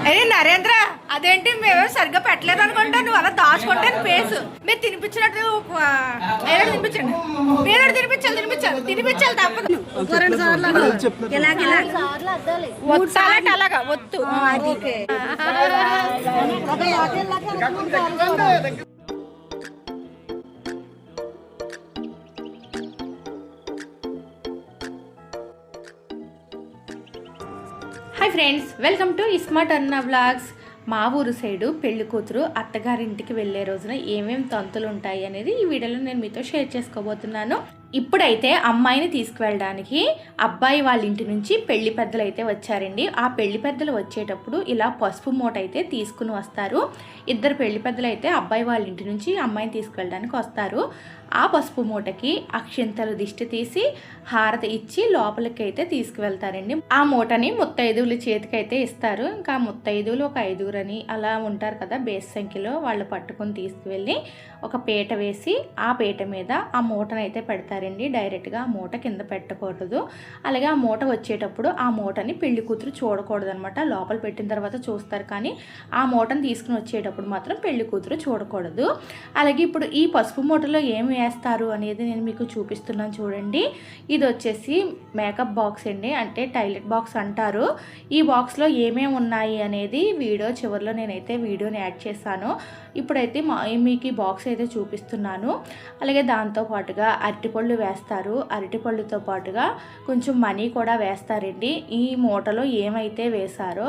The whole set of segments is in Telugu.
అరే నరేంద్ర, అదేంటి మేము సరిగ్గా పెట్టలేదు అనుకుంటా, నువ్వు అలా దాచుకుంటాను పేసు. మీరు తినిపించినట్టు తినిపించండి, మీరు తినిపించాలి తప్పదు. అలాగా వద్దు. Hi friends, welcome to smart అన్న వ్లాగ్స్. మా ఊరు సైడు పెళ్లి కూతురు అత్తగారింటికి వెళ్ళే రోజున ఏమేమి తంతులు ఉంటాయి అనేది ఈ వీడియోలో నేను మీతో షేర్ చేసుకోబోతున్నాను. ఇప్పుడైతే అమ్మాయిని తీసుకువెళ్ళడానికి అబ్బాయి వాళ్ళ ఇంటి నుంచి పెళ్లి పెద్దలు అయితే వచ్చారండి. ఆ పెళ్లి పెద్దలు వచ్చేటప్పుడు ఇలా పసుపు మూట అయితే తీసుకుని వస్తారు. ఇద్దరు పెళ్లి పెద్దలు అయితే అబ్బాయి వాళ్ళ ఇంటి నుంచి అమ్మాయిని తీసుకువెళ్ళడానికి వస్తారు. ఆ పసుపు మూటకి అక్షింతలు దిష్టి తీసి హారతి ఇచ్చి లోపలికి అయితే తీసుకువెళ్తారండి. ఆ మూటని ముత్తైదువుల చేతికి అయితే ఇస్తారు. ఇంకా ముత్తైదువులు ఒక 5గురని అలా ఉంటారు కదా, బేస్ సంఖ్యలో వాళ్ళు పట్టుకుని తీసుకువెళ్ళి ఒక పీట వేసి ఆ పీట మీద ఆ మూటను అయితే పెడతారండి. డైరెక్ట్గా ఆ మూట కింద పెట్టకూడదు. అలాగే ఆ మూట వచ్చేటప్పుడు ఆ మూటని పెళ్లి కూతురు చూడకూడదు అనమాట. లోపల పెట్టిన తర్వాత చూస్తారు, కానీ ఆ మూటను తీసుకుని వచ్చేటప్పుడు మాత్రం పెళ్లి కూతురు చూడకూడదు. అలాగే ఇప్పుడు ఈ పసుపు మూటలో ఏమి వేస్తారు అనేది నేను మీకు చూపిస్తున్నాను చూడండి. ఇది వచ్చేసి మేకప్ బాక్స్ అండి, అంటే టాయిలెట్ బాక్స్ అంటారు. ఈ బాక్స్లో ఏమేమి ఉన్నాయి అనేది వీడియో చివరిలో నేనైతే వీడియోని యాడ్ చేశాను. ఇప్పుడైతే మీకు ఈ బాక్స్ అయితే చూపిస్తున్నాను. అలాగే దాంతో పాటుగా అరటిపళ్ళు వేస్తారు. అరటిపళ్ళుతో పాటుగా కొంచెం మనీ కూడా వేస్తారండి. ఈ మూటలో ఏమైతే వేశారో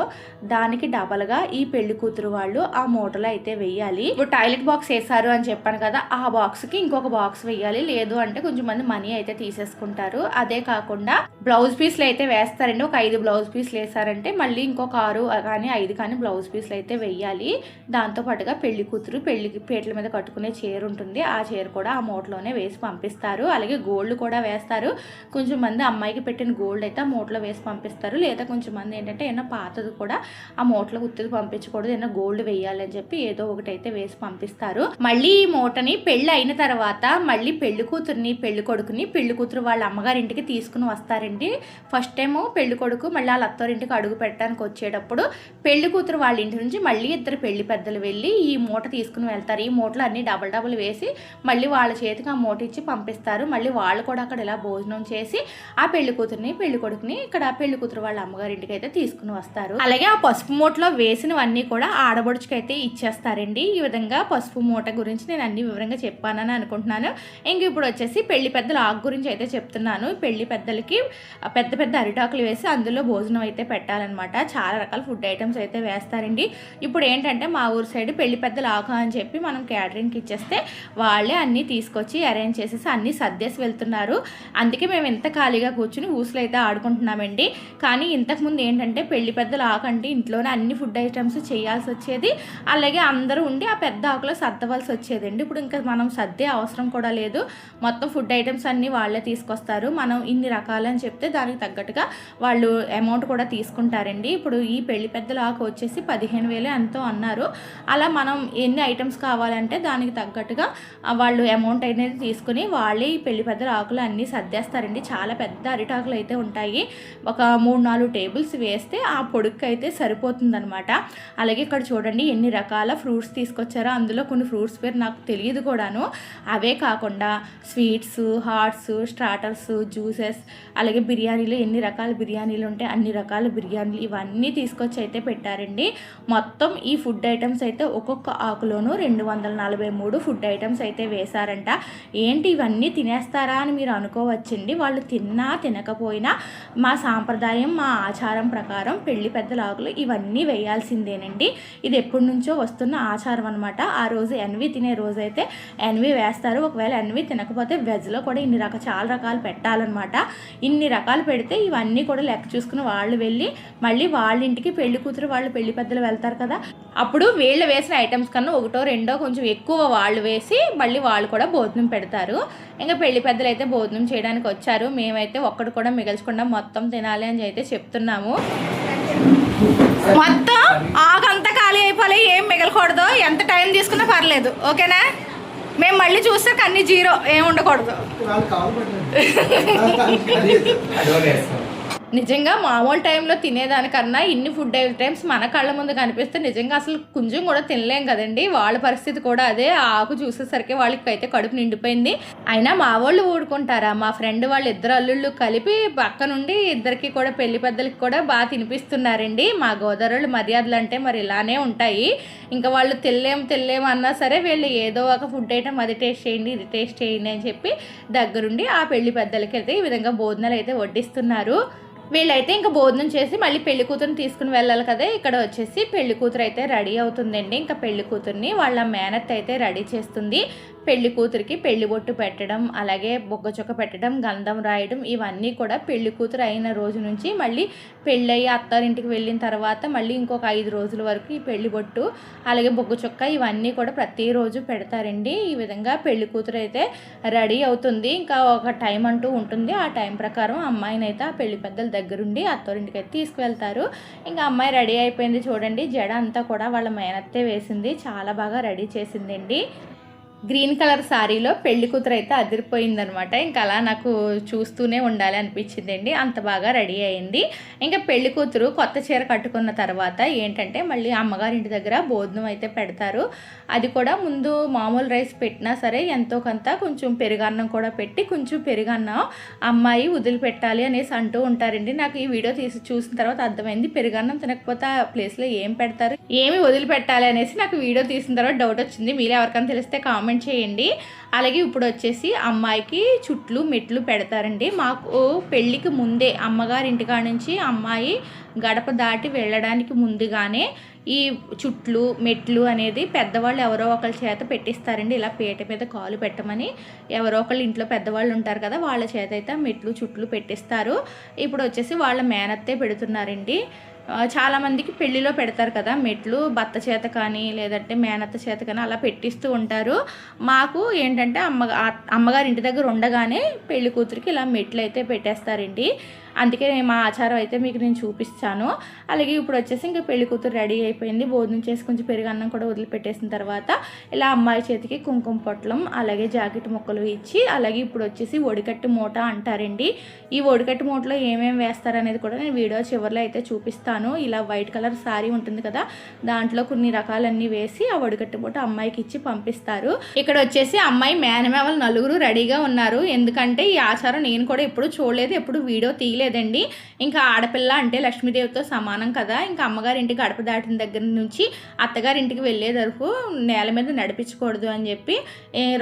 దానికి డబల్గా ఈ పెళ్లి కూతురు వాళ్ళు ఆ మూటలో అయితే వేయాలి. ఇప్పుడు టాయిలెట్ బాక్స్ వేసారు అని చెప్పాను కదా, ఆ బాక్స్కి ఇంకొక బాక్స్ వేయాలి. లేదు అంటే కొంచెం మంది మనీ అయితే తీసేసుకుంటారు. అదే కాకుండా బ్లౌజ్ పీస్లు అయితే వేస్తారండి. ఒక 5 బ్లౌజ్ పీస్లు వేసారంటే మళ్ళీ ఇంకొక 6 కానీ 5 కానీ బ్లౌజ్ పీస్లు అయితే వేయాలి. దాంతో పాటుగా పెళ్లి కూతురు పెళ్లికి పీటల మీద కట్టుకునే చీర ఉంటుంది, ఆ చీర కూడా ఆ మూటలోనే వేసి పంపిస్తారు. అలాగే గోల్డ్ కూడా వేస్తారు. కొంచెం మంది అమ్మాయికి పెట్టిన గోల్డ్ అయితే ఆ మూటలో వేసి పంపిస్తారు. లేదా కొంచెం మంది ఏంటంటే ఏమన్నా పాతది కూడా ఆ మూటలో ఉత్తిది పంపించకూడదు, ఏమన్నా గోల్డ్ వేయాలని చెప్పి ఏదో ఒకటి అయితే వేసి పంపిస్తారు. మళ్ళీ ఈ మూటని పెళ్లి అయిన తర్వాత మళ్ళీ పెళ్లి కూతుర్ని పెళ్లి కొడుకుని పెళ్లి కూతురు వాళ్ళ అమ్మగారింటికి తీసుకుని వస్తారండి. ఫస్ట్ టైము పెళ్లి కొడుకు మళ్ళీ వాళ్ళ అత్తవారింటికి అడుగు పెట్టడానికి వచ్చేటప్పుడు పెళ్లి కూతురు వాళ్ళ ఇంటి నుంచి మళ్ళీ ఇద్దరు పెళ్లి పెద్దలు వెళ్ళి ఈ మూట తీసుకుని వెళ్తారు. ఈ మూటలు అన్ని డబల్ వేసి మళ్ళీ వాళ్ళ చేతికి ఆ మూట ఇచ్చి పంపిస్తారు. మళ్ళీ వాళ్ళు కూడా అక్కడ ఇలా భోజనం చేసి ఆ పెళ్లి కూతురిని పెళ్లి కొడుకుని ఇక్కడ పెళ్లి కూతురు వాళ్ళ అమ్మగారింటికి అయితే తీసుకుని వస్తారు. అలాగే ఆ పసుపు మూటలో వేసినవన్నీ కూడా ఆడబడుచుకి అయితే ఇచ్చేస్తారండి. ఈ విధంగా పసుపు మూట గురించి నేను అన్ని వివరంగా చెప్పానని అనుకుంటున్నాను. ఇంక ఇప్పుడు వచ్చేసి పెళ్లి పెద్దల ఆకు గురించి అయితే చెప్తున్నాను. పెళ్లి పెద్దలకి పెద్ద పెద్ద అరిటాకులు వేసి అందులో భోజనం అయితే పెట్టాలన్నమాట. చాలా రకాల ఫుడ్ ఐటమ్స్ అయితే వేస్తారండి. ఇప్పుడు ఏంటంటే మా ఊరు సైడ్ పెళ్లి పెద్దల ఆకు అని చెప్పి మనం క్యాటరింగ్కి ఇచ్చేస్తే వాళ్ళే అన్నీ తీసుకొచ్చి అరేంజ్ చేసేసి అన్నీ సర్దేసి వెళ్తున్నారు. అందుకే మేము ఎంత ఖాళీగా కూర్చుని ఊసులు అయితే ఆడుకుంటున్నామండి. కానీ ఇంతకుముందు ఏంటంటే పెళ్లి పెద్దల ఆకు అంటే ఇంట్లోనే అన్ని ఫుడ్ ఐటమ్స్ చేయాల్సి వచ్చేది. అలాగే అందరూ ఉండి ఆ పెద్ద ఆకులో సర్దవలసి వచ్చేదండి. ఇప్పుడు ఇంకా మనం సర్దే అవసరం కూడా లేదు. మొత్తం ఫుడ్ ఐటమ్స్ అన్నీ వాళ్ళే తీసుకొస్తారు. మనం ఇన్ని రకాలని చెప్తే దానికి తగ్గట్టుగా వాళ్ళు అమౌంట్ కూడా తీసుకుంటారండి. ఇప్పుడు ఈ పెళ్లి పెద్దల ఆకు వచ్చేసి 15,000 ఎంతో అన్నారు. అలా మనం ఎన్ని ఐటమ్స్ కావాలంటే దానికి తగ్గట్టుగా వాళ్ళు అమౌంట్ అనేది తీసుకుని వాళ్ళే ఈ పెళ్లి పెద్దల ఆకులు అన్నీ సర్దేస్తారండి. చాలా పెద్ద అరిటాకులు అయితే ఉంటాయి. ఒక 3-4 టేబుల్స్ వేస్తే ఆ పొడుక్కి అయితే సరిపోతుందనమాట. అలాగే ఇక్కడ చూడండి ఎన్ని రకాల ఫ్రూట్స్ తీసుకొచ్చారో. అందులో కొన్ని ఫ్రూట్స్ పేరు నాకు తెలియదు కూడాను. అవే కాకుండా స్వీట్స్, హాట్స్, స్టార్టర్స్, జ్యూసెస్, అలాగే బిర్యానీలు ఎన్ని రకాల బిర్యానీలు ఉంటాయి అన్ని రకాల బిర్యానీలు ఇవన్నీ తీసుకొచ్చి అయితే పెట్టారండి. మొత్తం ఈ ఫుడ్ ఐటమ్స్ అయితే ఒక్కొక్క ఆకులోనూ 243 ఫుడ్ ఐటమ్స్ అయితే వేశారంట. ఏంటి ఇవన్నీ తినేస్తారా అని మీరు అనుకోవచ్చండి. వాళ్ళు తిన్నా తినకపోయినా మా సాంప్రదాయం మా ఆచారం ప్రకారం పెళ్లి పెద్దల ఆకులు ఇవన్నీ వేయాల్సిందేనండి. ఇది ఎప్పటి నుంచో వస్తున్న ఆచారం అనమాట. ఆ రోజు ఎన్వి తినే రోజు అయితే ఎన్వి వేస్తారు. ఒకవేళ ఎన్వి తినకపోతే వెజ్లో కూడా చాలా రకాలు పెట్టాలన్నమాట. ఇన్ని రకాలు పెడితే ఇవన్నీ కూడా లెక్క చూసుకుని వాళ్ళు వెళ్ళి మళ్ళీ వాళ్ళ ఇంటికి పెళ్లి కూతురు వాళ్ళు పెళ్లి పెద్దలు వెళ్తారు కదా, అప్పుడు వీళ్ళు వేసిన ఐటమ్స్ కన్నా 1-2 కొంచెం ఎక్కువ వాళ్ళు వేసి మళ్ళీ వాళ్ళు కూడా భోజనం పెడతారు. ఇంకా పెళ్లి పెద్దలు అయితే భోజనం చేయడానికి వచ్చారు. మేమైతే ఒక్కడు కూడా మిగల్చకుండా మొత్తం తినాలి అని అయితే చెప్తున్నాము. మొత్తం ఆకంతా ఖాళీ అయిపోయి ఏం మిగలకూడదు. ఎంత టైం తీసుకున్నా పర్లేదు, ఓకేనా? మేము మళ్ళీ చూస్తే అన్ని 0 ఏం ఉండకూడదు. నిజంగా మామూలు టైంలో తినేదానికన్నా ఇన్ని ఫుడ్ ఐటమ్స్ మన కళ్ళ ముందు కనిపిస్తే నిజంగా అసలు కొంచెం కూడా తినలేం కదండి. వాళ్ళ పరిస్థితి కూడా అదే. ఆ ఆకు చూసేసరికి వాళ్ళకి అయితే కడుపు నిండిపోయింది. అయినా మా వాళ్ళు ఊడుకుంటారా? మా ఫ్రెండ్ వాళ్ళు ఇద్దరు అల్లుళ్ళు కలిపి పక్క నుండి ఇద్దరికి కూడా పెళ్లి పెద్దలకి కూడా బాగా తినిపిస్తున్నారండి. మా గోదావరి మర్యాదలు అంటే మరి ఇలానే ఉంటాయి. ఇంకా వాళ్ళు తెల్లేం అన్నా సరే వీళ్ళు ఏదో ఒక ఫుడ్ ఐటమ్ అది టేస్ట్ చేయండి ఇది టేస్ట్ చేయండి అని చెప్పి దగ్గరుండి ఆ పెళ్లి పెద్దలకి అయితే ఈ విధంగా భోజనాలు అయితే వడ్డిస్తున్నారు. వీళ్ళైతే ఇంకా భోజనం చేసి మళ్ళీ పెళ్లి కూతురుని తీసుకుని వెళ్ళాలి కదా. ఇక్కడ వచ్చేసి పెళ్లి కూతురు అయితే రెడీ అవుతుందండి. ఇంకా పెళ్లి కూతుర్ని వాళ్ళ మేనత్ అయితే రెడీ చేస్తుంది. పెళ్లి కూతురికి పెళ్లి బొట్టు పెట్టడం, అలాగే బొగ్గచొక్క పెట్టడం, గంధం రాయడం ఇవన్నీ కూడా పెళ్లి కూతురు అయిన రోజు నుంచి మళ్ళీ పెళ్ళయ్యి అత్తారింటికి వెళ్ళిన తర్వాత మళ్ళీ ఇంకొక 5 రోజుల వరకు ఈ పెళ్లి బొట్టు అలాగే బొగ్గచొక్క ఇవన్నీ కూడా ప్రతిరోజు పెడతారండి. ఈ విధంగా పెళ్లి కూతురు అయితే రెడీ అవుతుంది. ఇంకా ఒక టైం అంటూ ఉంటుంది. ఆ టైం ప్రకారం అమ్మాయిని అయితే ఆ పెళ్లి పెద్దల దగ్గరుండి అత్తారింటికి అయితే తీసుకువెళ్తారు. ఇంకా అమ్మాయి రెడీ అయిపోయింది చూడండి. జడ అంతా కూడా వాళ్ళ మేనత్తే వేసింది. చాలా బాగా రెడీ చేసిందండి. గ్రీన్ కలర్ శారీలో పెళ్లి కూతురు అయితే అదిరిపోయిందనమాట. ఇంకా అలా నాకు చూస్తూనే ఉండాలి అనిపించిందండి. అంత బాగా రెడీ అయింది. ఇంకా పెళ్లి కూతురు కొత్త చీర కట్టుకున్న తర్వాత ఏంటంటే మళ్ళీ అమ్మగారింటి దగ్గర భోజనం అయితే పెడతారు. అది కూడా ముందు మామూలు రైస్ పెట్టినా సరే ఎంతో కొంత కొంచెం పెరుగన్నం కూడా పెట్టి కొంచెం పెరుగన్నం అమ్మాయి వదిలిపెట్టాలి అనేసి అంటూ ఉంటారండి. నాకు ఈ వీడియో చూసిన తర్వాత అర్థమైంది. పెరుగన్నం తినకపోతే ఆ ప్లేస్లో ఏం పెడతారు, ఏమి వదిలిపెట్టాలి అనేసి నాకు వీడియో తీసిన తర్వాత డౌట్ వచ్చింది. మీరు ఎవరికైనా తెలిస్తే కామెంట్ చేయండి. అలాగే ఇప్పుడు వచ్చేసి అమ్మాయికి చుట్లు మెట్లు పెడతారండి. మాకు పెళ్ళికి ముందే అమ్మగారింటికాడ నుంచి అమ్మాయి గడప దాటి వెళ్ళడానికి ముందుగానే ఈ చుట్లు మెట్లు అనేది పెద్దవాళ్ళు ఎవరో ఒకరి చేత పెట్టిస్తారండి. ఇలా పీట మీద కాలు పెట్టమని ఎవరో ఒకళ్ళు ఇంట్లో పెద్దవాళ్ళు ఉంటారు కదా, వాళ్ళ చేత అయితే మెట్లు చుట్లు పెట్టిస్తారు. ఇప్పుడు వచ్చేసి వాళ్ళ మేనత్తే పెడుతున్నారండి. చాలామందికి పెళ్ళిలో పెడతారు కదా మెట్లు, భర్త చేత కానీ లేదంటే మేనత్త చేత కానీ అలా పెట్టిస్తూ ఉంటారు. మాకు ఏంటంటే అమ్మగారి ఇంటి దగ్గర ఉండగానే పెళ్లి కూతురికి ఇలా మెట్లు అయితే పెట్టేస్తారండి. అందుకే మా ఆచారం అయితే మీకు నేను చూపిస్తాను. అలాగే ఇప్పుడు వచ్చేసి ఇంకా పెళ్లి కూతురు రెడీ అయిపోయింది. భోజనం చేసి కొంచెం పెరుగన్నం కూడా వదిలిపెట్టేసిన తర్వాత ఇలా అమ్మాయి చేతికి కుంకుమ పొట్లం అలాగే జాకెట్ ముక్కలు ఇచ్చి, అలాగే ఇప్పుడు వచ్చేసి ఒడికట్టు మూట అంటారండి. ఈ ఒడికట్టు మూటలో ఏమేమి వేస్తారనేది కూడా నేను వీడియో చివరిలో అయితే చూపిస్తాను. ఇలా వైట్ కలర్ శారీ ఉంటుంది కదా, దాంట్లో కొన్ని రకాలన్నీ వేసి ఆ ఒడికట్టు మూట అమ్మాయికి ఇచ్చి పంపిస్తారు. ఇక్కడ వచ్చేసి అమ్మాయి మేనమేవలు నలుగురు రెడీగా ఉన్నారు. ఎందుకంటే ఈ ఆచారం నేను కూడా ఎప్పుడు చూడలేదు, ఎప్పుడు వీడియో తీయలేదండి. ఇంకా ఆడపిల్ల అంటే లక్ష్మీదేవితో సమానం కదా. ఇంకా అమ్మగారింటికి గడప దాటిన దగ్గర నుంచి అత్తగారింటికి వెళ్ళే వరకు నేల మీద నడిపించకూడదు అని చెప్పి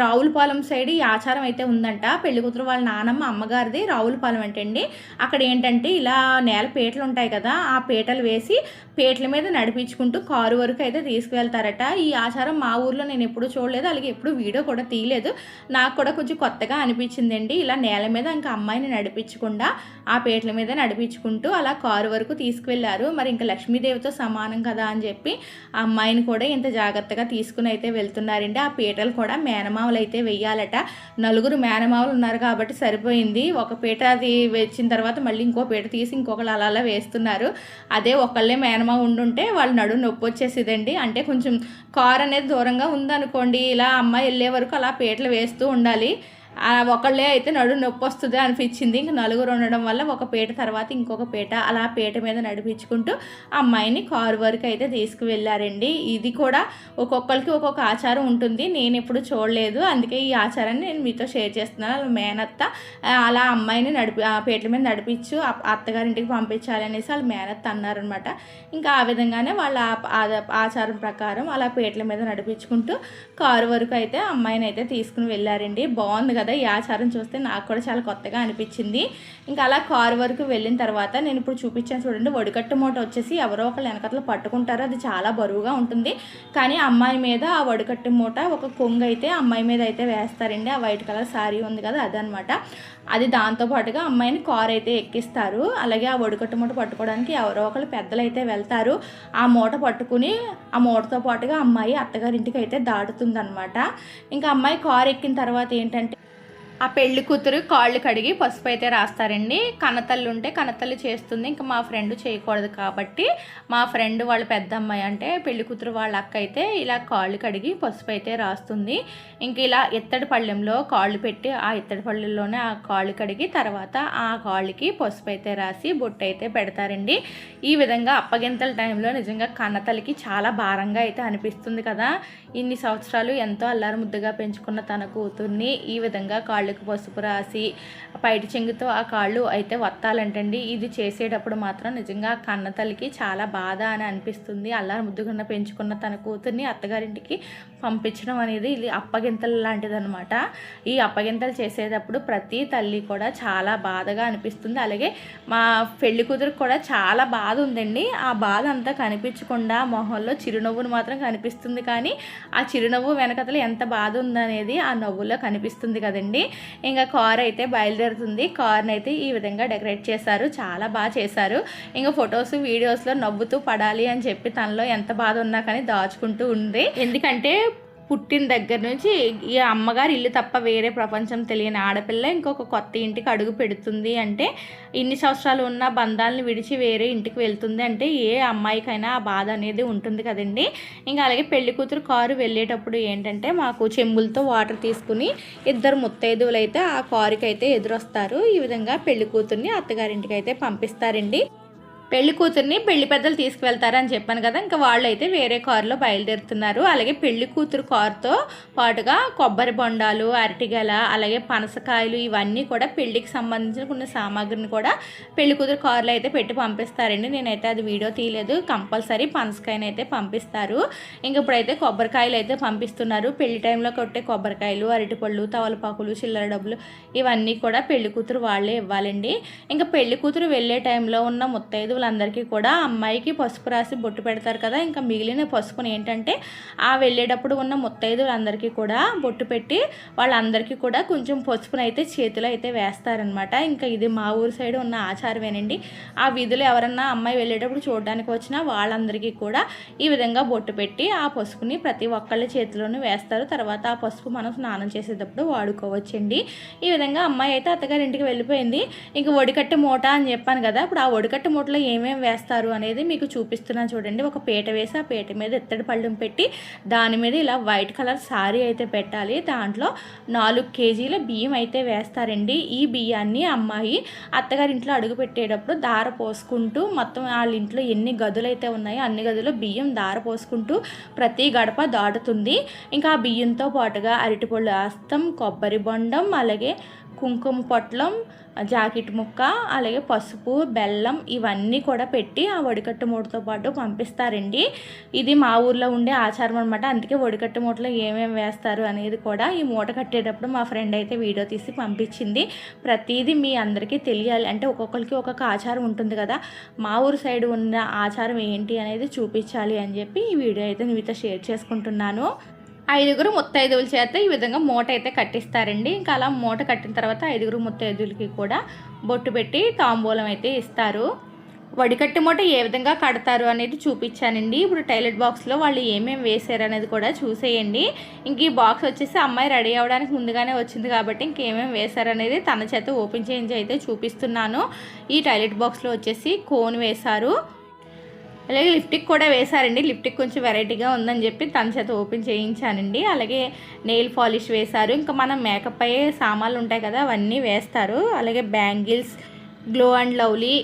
రావులపాలెం సైడ్ ఈ ఆచారం అయితే ఉందంట. పెళ్లి కూతురు వాళ్ళ నానమ్మ అమ్మగారిది రావులపాలెం అంటే అండి. అక్కడ ఏంటంటే ఇలా నేల పీటలు ఉంటాయి కదా, ఆ పీటలు వేసి పీటల మీద నడిపించుకుంటూ కారు వరకు అయితే తీసుకువెళ్తారట. ఈ ఆచారం మా ఊర్లో నేను ఎప్పుడు చూడలేదు, అలాగే ఎప్పుడు వీడియో కూడా తీయలేదు. నాకు కూడా కొంచెం కొత్తగా అనిపించిందండి. ఇలా నేల మీద ఇంకా అమ్మాయిని నడిపించకుండా ఆ పీటల మీద నడిపించుకుంటూ అలా కారు వరకు తీసుకువెళ్ళారు. మరి ఇంకా లక్ష్మీదేవితో సమానం కదా అని చెప్పి ఆ అమ్మాయిని కూడా ఇంత జాగ్రత్తగా తీసుకుని అయితే వెళ్తున్నారండి. ఆ పీటలు కూడా మేనమావులు అయితే వెయ్యాలట. నలుగురు మేనమావులు ఉన్నారు కాబట్టి సరిపోయింది. ఒక పీట అది వచ్చిన తర్వాత మళ్ళీ ఇంకో పీట తీసి ఇంకొకళ్ళు అలా వేస్తున్నారు. అదే ఒకళ్ళే మేనమావ ఉండుంటే వాళ్ళు నడుము నొప్పి వచ్చేసేదండి. అంటే కొంచెం కారు అనేది దూరంగా ఉందనుకోండి, ఇలా అమ్మాయి వెళ్ళే వరకు అలా పీటలు వేస్తూ ఉండాలి. ఒకళ్ళే అయితే నడు నొప్పి వస్తుంది అనిపించింది. ఇంక నలుగురు ఉండడం వల్ల ఒక పీట తర్వాత ఇంకొక పీట అలా పీట మీద నడిపించుకుంటూ అమ్మాయిని కారు వరకు అయితే తీసుకువెళ్ళారండి. ఇది కూడా ఒక్కొక్కరికి ఒక్కొక్క ఆచారం ఉంటుంది, నేను ఎప్పుడు చూడలేదు. అందుకే ఈ ఆచారాన్ని నేను మీతో షేర్ చేస్తున్నాను. మేనత్త అలా అమ్మాయిని పీటల మీద నడిపించు అత్తగారింటికి పంపించాలి అనేసి వాళ్ళ మేనత్త అన్నారనమాట. ఇంకా ఆ విధంగానే వాళ్ళ ఆచారం ప్రకారం అలా పీటల మీద నడిపించుకుంటూ కారు వరకు అయితే అమ్మాయిని అయితే తీసుకుని వెళ్ళారండి. బాగుంది కదా ఈ ఆచారం, చూస్తే నాకు కూడా చాలా కొత్తగా అనిపించింది. ఇంకా అలా కారు వరకు వెళ్ళిన తర్వాత నేను ఇప్పుడు చూపించాను చూడండి, ఒడికట్టు మూట వచ్చేసి ఎవరో ఒకళ్ళు వెనకట్లో పట్టుకుంటారు. అది చాలా బరువుగా ఉంటుంది. కానీ అమ్మాయి మీద ఆ ఒడికట్టు మూట ఒక కొంగు అయితే అమ్మాయి మీద అయితే వేస్తారండి. ఆ వైట్ కలర్ శారీ ఉంది కదా అదనమాట. అది దాంతోపాటుగా అమ్మాయిని కారు అయితే ఎక్కిస్తారు. అలాగే ఆ ఒడికట్టు మూట పట్టుకోవడానికి ఎవరో ఒకళ్ళు పెద్దలు అయితే వెళ్తారు. ఆ మూట పట్టుకుని ఆ మూటతో పాటుగా అమ్మాయి అత్తగారింటికి అయితే దాటుతుందనమాట. ఇంకా అమ్మాయి కారు ఎక్కిన తర్వాత ఏంటంటే ఆ పెళ్లి కూతురు కాళ్ళు కడిగి పసుపు అయితే రాస్తారండి. కన్నతల్లి ఉంటే కన్నతల్లి చేస్తుంది, ఇంకా మా ఫ్రెండ్ చేయకూడదు కాబట్టి మా ఫ్రెండ్ వాళ్ళ పెద్ద అమ్మాయి అంటే పెళ్లి కూతురు వాళ్ళ అక్క అయితే ఇలా కాళ్ళు కడిగి పసుపు అయితే రాస్తుంది. ఇంక ఇలా ఇత్తడి పళ్ళెంలో కాళ్ళు పెట్టి ఆ ఇత్తడి పళ్ళెంలోనే ఆ కాళ్ళు కడిగి తర్వాత ఆ కాళ్ళకి పసుపు అయితే రాసి బొట్టు అయితే పెడతారండి. ఈ విధంగా అప్పగింతల టైంలో నిజంగా కన్నతల్లికి చాలా భారంగా అయితే అనిపిస్తుంది కదా. ఇన్ని సంవత్సరాలు ఎంతో అల్లారు ముద్దుగా పెంచుకున్న తన కూతుర్ని ఈ విధంగా కాళ్ళకి పసుపు రాసి పైటి చెంగుతో ఆ కాళ్ళు అయితే వత్తాలంటండి. ఇది చేసేటప్పుడు మాత్రం నిజంగా కన్నతల్లికి చాలా బాధ అని అనిపిస్తుంది. అల్లారు ముద్దుగా పెంచుకున్న తన కూతుర్ని అత్తగారింటికి పంపించడం అనేది ఇది అప్పగింతలు లాంటిది అనమాట. ఈ అప్పగింతలు చేసేటప్పుడు ప్రతి తల్లి కూడా చాలా బాధగా అనిపిస్తుంది. అలాగే మా పెళ్లి కూతురు కూడా చాలా బాధ ఉందండి. ఆ బాధ అంతా కనిపించకుండా మొహంలో చిరునవ్వును మాత్రం కనిపిస్తుంది, కానీ ఆ చిరునవ్వు వెనకతలు ఎంత బాధ ఉందనేది ఆ నవ్వులో కనిపిస్తుంది కదండి. ఇంకా కార్ అయితే బయలుదేరుతుంది. కార్ని అయితే ఈ విధంగా డెకరేట్ చేశారు, చాలా బాగా చేశారు. ఇంకా ఫొటోస్ వీడియోస్లో నవ్వుతూ పడాలి అని చెప్పి తనలో ఎంత బాధ ఉన్నా కానీ దాచుకుంటూ ఉంది. ఎందుకంటే పుట్టిన దగ్గర నుంచి ఈ అమ్మగారు ఇల్లు తప్ప వేరే ప్రపంచం తెలియని ఆడపిల్ల ఇంకొక కొత్త ఇంటికి అడుగు పెడుతుంది అంటే, ఇన్ని సంవత్సరాలు ఉన్న బంధాలను విడిచి వేరే ఇంటికి వెళ్తుంది అంటే ఏ అమ్మాయికైనా ఆ బాధ అనేది ఉంటుంది కదండి. ఇంకా అలాగే పెళ్లి కూతురు కారు వెళ్ళేటప్పుడు ఏంటంటే మాకు చెంబులతో వాటర్ తీసుకుని ఇద్దరు ముత్తైదువులు అయితే ఆ కారుకి అయితే ఎదురొస్తారు. ఈ విధంగా పెళ్లి కూతుర్ని అత్తగారింటికి అయితే పంపిస్తారండి. పెళ్లి కూతుర్ని పెళ్లి పెద్దలు తీసుకువెళ్తారని చెప్పాను కదా, ఇంకా వాళ్ళు అయితే వేరే కారులో బయలుదేరుతున్నారు. అలాగే పెళ్లి కూతురు కారుతో పాటుగా కొబ్బరి బొండాలు, అరటిగెల, అలాగే పనసకాయలు ఇవన్నీ కూడా పెళ్లికి సంబంధించిన కొన్ని సామాగ్రిని కూడా పెళ్లి కూతురు కారులో అయితే పెట్టి పంపిస్తారండి. నేనైతే అది వీడియో తీయలేదు. కంపల్సరీ పనసకాయని అయితే పంపిస్తారు. ఇంక ఇప్పుడైతే కొబ్బరికాయలు అయితే పంపిస్తున్నారు. పెళ్లి టైంలో కొట్టే కొబ్బరికాయలు, అరటిపళ్ళు, తవలపాకులు, చిల్లర డబ్బులు ఇవన్నీ కూడా పెళ్లి కూతురు వాళ్ళే ఇవ్వాలండి. ఇంకా పెళ్లి కూతురు వెళ్ళే టైంలో ఉన్న ముత్తైదు అందరికీ కూడా అమ్మాయికి పసుపు రాసి బొట్టు పెడతారు కదా. ఇంకా మిగిలిన పసుపుని ఏంటంటే ఆ వెళ్ళేటప్పుడు ఉన్న ముత్తైదులందరికీ కూడా బొట్టు పెట్టి వాళ్ళందరికీ కూడా కొంచెం పసుపుని అయితే చేతిలో అయితే వేస్తారనమాట. ఇంకా ఇది మా ఊరు సైడ్ ఉన్న ఆచారమేనండి. ఆ వీధిలో ఎవరన్నా అమ్మాయి వెళ్ళేటప్పుడు చూడడానికి వచ్చినా వాళ్ళందరికీ కూడా ఈ విధంగా బొట్టు పెట్టి ఆ పసుపుని ప్రతి ఒక్కళ్ళ చేతిలోనూ వేస్తారు. తర్వాత ఆ పసుపు మనం స్నానం చేసేటప్పుడు వాడుకోవచ్చండి. ఈ విధంగా అమ్మాయి అయితే అత్తగారింటికి వెళ్ళిపోయింది. ఇంక ఒడికట్టే మూట అని చెప్పాను కదా, ఇప్పుడు ఆ ఒడికట్టే మూటలో ఏమేమి వేస్తారు అనేది మీకు చూపిస్తున్నాను చూడండి. ఒక పీట వేసి ఆ పీట మీద ఇత్తడి పళ్ళెం పెట్టి దాని మీద ఇలా వైట్ కలర్ సారీ అయితే పెట్టాలి. దాంట్లో 4 కేజీల బియ్యం అయితే వేస్తారండి. ఈ బియ్యాన్ని అమ్మాయి అత్తగారింట్లో అడుగు పెట్టేటప్పుడు దార పోసుకుంటూ మొత్తం వాళ్ళ ఇంట్లో ఎన్ని గదులు అయితే ఉన్నాయో అన్ని గదుల్లో బియ్యం దార పోసుకుంటూ ప్రతి గడప దాటుతుంది. ఇంకా ఆ బియ్యంతో పాటుగా అరటిపళ్ళు ఆస్తం, కొబ్బరి బొండం, అలాగే కుంకుమ పొట్లం, జాకెట్ ముక్క, అలాగే పసుపు, బెల్లం ఇవన్నీ కూడా పెట్టి ఆ ఒడికట్టు మూటతో పాటు పంపిస్తారండి. ఇది మా ఊర్లో ఉండే ఆచారం అనమాట. అందుకే ఒడికట్టు మూటలో ఏమేమి వేస్తారు అనేది కూడా ఈ మూట కట్టేటప్పుడు మా ఫ్రెండ్ అయితే వీడియో తీసి పంపించింది. ప్రతిదీ మీ అందరికీ తెలియాలి అంటే ఒక్కొక్కరికి ఒక్కొక్క ఆచారం ఉంటుంది కదా. మా ఊరు సైడ్ ఉన్న ఆచారం ఏంటి అనేది చూపించాలి అని చెప్పి ఈ వీడియో అయితే మీతో షేర్ చేసుకుంటున్నాను. 5 ముత్తైదువుల చేత ఈ విధంగా మూట అయితే కట్టిస్తారండి. ఇంకా అలా మూట కట్టిన తర్వాత 5 ముత్తైదువులకి కూడా బొట్టు పెట్టి తాంబూలం అయితే ఇస్తారు. వడికట్టి మూట ఏ విధంగా కడతారు అనేది చూపించానండి. ఇప్పుడు టైలెట్ బాక్స్లో వాళ్ళు ఏమేమి వేసారు అనేది కూడా చూసేయండి. ఇంక ఈ బాక్స్ వచ్చేసి అమ్మాయి రెడీ అవ్వడానికి ముందుగానే వచ్చింది కాబట్టి ఇంకేమేమి వేశారు అనేది తన చేత ఓపెన్ చేయించి అయితే చూపిస్తున్నాను. ఈ టైలెట్ బాక్స్లో వచ్చేసి కోన్ వేశారు, అలాగే లిప్టిక్ కూడా వేశారండి. లిప్టిక్ కొంచెం వెరైటీగా ఉందని చెప్పి తన చేత ఓపెన్ చేయించానండి. అలాగే నెయిల్ పాలిష్ వేశారు. ఇంకా మనం మేకప్ అయ్యే సామాన్లు ఉంటాయి కదా అవన్నీ వేస్తారు. అలాగే బ్యాంగిల్స్, గ్లో అండ్ లవ్లీ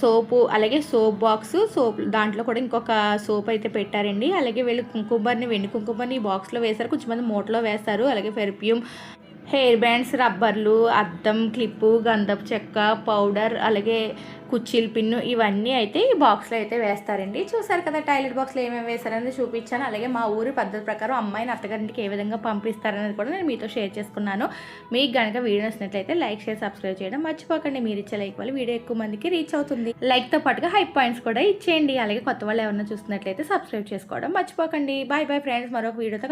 సోపు, అలాగే సోప్ బాక్స్, సోప్ దాంట్లో కూడా ఇంకొక సోప్ అయితే పెట్టారండి. అలాగే వీళ్ళు కుంకుమని, వెండి కుంకుమని ఈ బాక్స్లో వేశారు. కొంచెంమంది మూటలో వేస్తారు. అలాగే పెర్ఫ్యూమ్, హెయిర్ బ్యాండ్స్, రబ్బర్లు, అద్దం, క్లిప్పు, గంధపు చెక్క, పౌడర్, అలాగే కుర్చీల పిన్ను ఇవన్నీ అయితే ఈ బాక్స్లో అయితే వేస్తారండి. చూసారు కదా టైలెట్ బాక్స్లో ఏమేమి వేస్తారనేది చూపించాను. అలాగే మా ఊరి పద్ధతి ప్రకారం అమ్మాయిని అత్తగారింటికి ఏ విధంగా పంపిస్తారనేది కూడా నేను మీతో షేర్ చేసుకున్నాను. మీకు కనుక వీడియో నచ్చినట్లయితే లైక్, షేర్, సబ్స్క్రైబ్ చేయడం మర్చిపోకండి. మీరు ఇచ్చే లైక్ వల్ల వీడియో ఎక్కువ మందికి రీచ్ అవుతుంది. లైక్తో పాటుగా హై పాయింట్స్ కూడా ఇచ్చేయండి. అలాగే కొత్త వాళ్ళు ఎవరైనా చూస్తున్నట్లయితే సబ్స్క్రైబ్ చేసుకోవడం మర్చిపోకండి. బాయ్ బాయ్ ఫ్రెండ్స్, మరొక వీడియోతో